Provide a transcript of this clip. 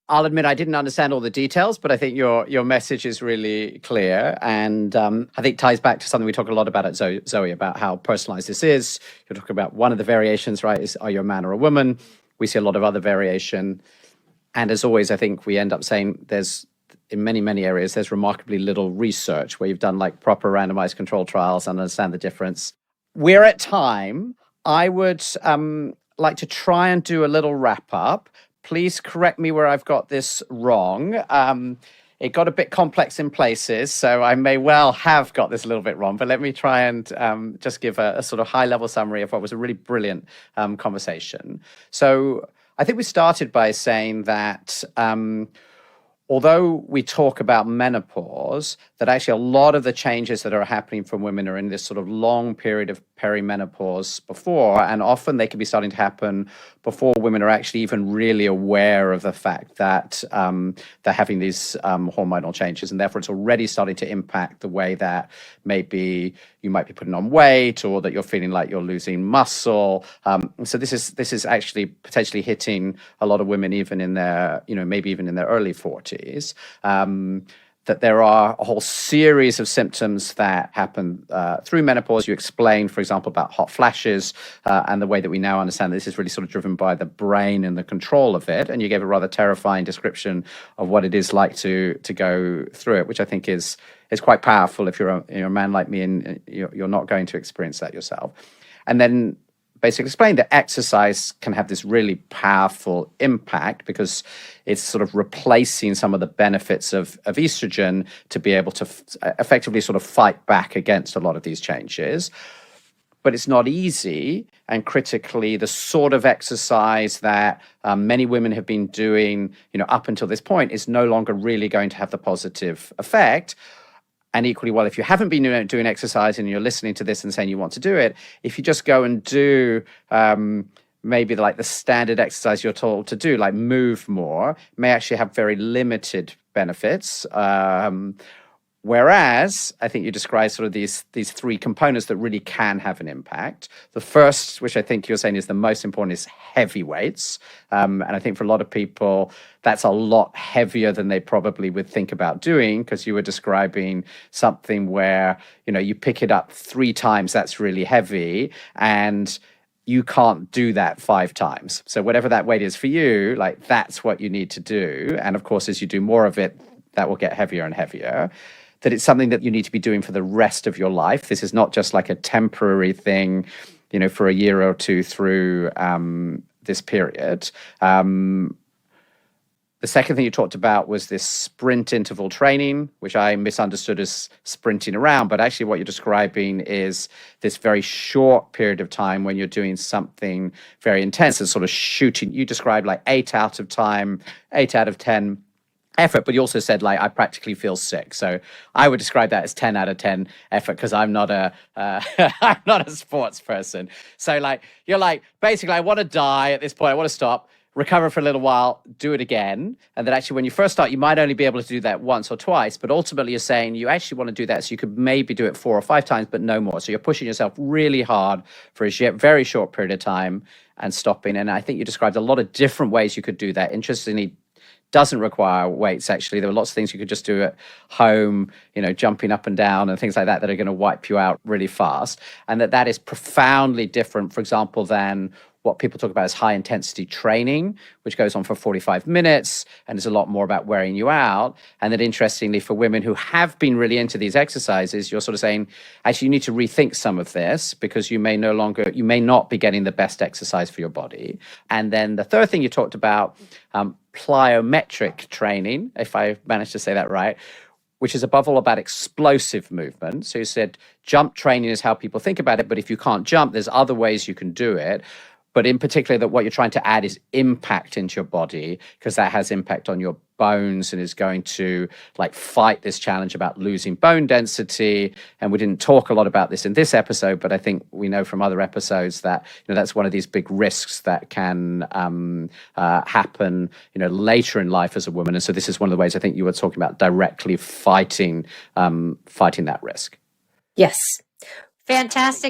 I'll admit I didn't understand all the details, but I think your message is really clear. And I think ties back to something we talk a lot about at Zoe, about how personalized this is. You're talking about one of the variations, right, is are you a man or a woman? We see a lot of other variation. And as always, I think we end up saying there's, in many, many areas, there's remarkably little research where you've done like proper randomized control trials and understand the difference. We're at time. I would like to try and do a little wrap up. Please correct me where I've got this wrong. It got a bit complex in places, so I may well have got this a little bit wrong, but let me try and just give a sort of high-level summary of what was a really brilliant conversation. So I think we started by saying that although we talk about menopause, that actually a lot of the changes that are happening for women are in this sort of long period of perimenopause before, and often they can be starting to happen before women are actually even really aware of the fact that they're having these hormonal changes, and therefore it's already starting to impact the way that maybe you might be putting on weight or that you're feeling like you're losing muscle. So this is actually potentially hitting a lot of women even in their, maybe even in their early 40s. That there are a whole series of symptoms that happen through menopause. You explained, for example, about hot flashes and the way that we now understand this is really sort of driven by the brain and the control of it. And you gave a rather terrifying description of what it is like to go through it, which I think is quite powerful if you're a man like me and you're not going to experience that yourself. And then basically explained that exercise can have this really powerful impact because it's sort of replacing some of the benefits of estrogen to be able to effectively sort of fight back against a lot of these changes. But it's not easy, and critically, the sort of exercise that many women have been doing, up until this point is no longer really going to have the positive effect. And equally well, if you haven't been doing exercise and you're listening to this and saying you want to do it, if you just go and do maybe like the standard exercise you're told to do, like move more, may actually have very limited benefits. Whereas I think you described sort of these three components that really can have an impact. The first, which I think you're saying is the most important, is heavy weights. And I think for a lot of people, that's a lot heavier than they probably would think about doing, because you were describing something where, you pick it up 3 times, that's really heavy. And you can't do that 5 times. So whatever that weight is for you, like that's what you need to do. And of course, as you do more of it, that will get heavier and heavier. That it's something that you need to be doing for the rest of your life. This is not just like a temporary thing, for a year or two through this period. The second thing you talked about was this sprint interval training, which I misunderstood as sprinting around. But actually what you're describing is this very short period of time when you're doing something very intense and sort of shooting. You described like 8 out of 10 effort, but you also said like I practically feel sick. So I would describe that as 10 out of 10 effort because I'm not a I'm not a sports person. So like you're like basically I want to die at this point. I want to stop, recover for a little while, do it again. And that actually when you first start, you might only be able to do that once or twice, but ultimately you're saying you actually want to do that so you could maybe do it 4 or 5 times, but no more. So you're pushing yourself really hard for a very short period of time and stopping. And I think you described a lot of different ways you could do that. Interestingly, doesn't require weights, actually. There are lots of things you could just do at home, jumping up and down and things like that are going to wipe you out really fast. And that is profoundly different, for example, than what people talk about as high intensity training, which goes on for 45 minutes and is a lot more about wearing you out. And that interestingly, for women who have been really into these exercises, you're sort of saying, actually, you need to rethink some of this because you may not be getting the best exercise for your body. And then the third thing you talked about, plyometric training, if I managed to say that right, which is above all about explosive movement. So you said jump training is how people think about it, but if you can't jump, there's other ways you can do it. But in particular, that what you're trying to add is impact into your body, because that has impact on your bones and is going to like fight this challenge about losing bone density. And we didn't talk a lot about this in this episode, but I think we know from other episodes that that's one of these big risks that can happen later in life as a woman. And so this is one of the ways I think you were talking about directly fighting that risk. Yes. Fantastic.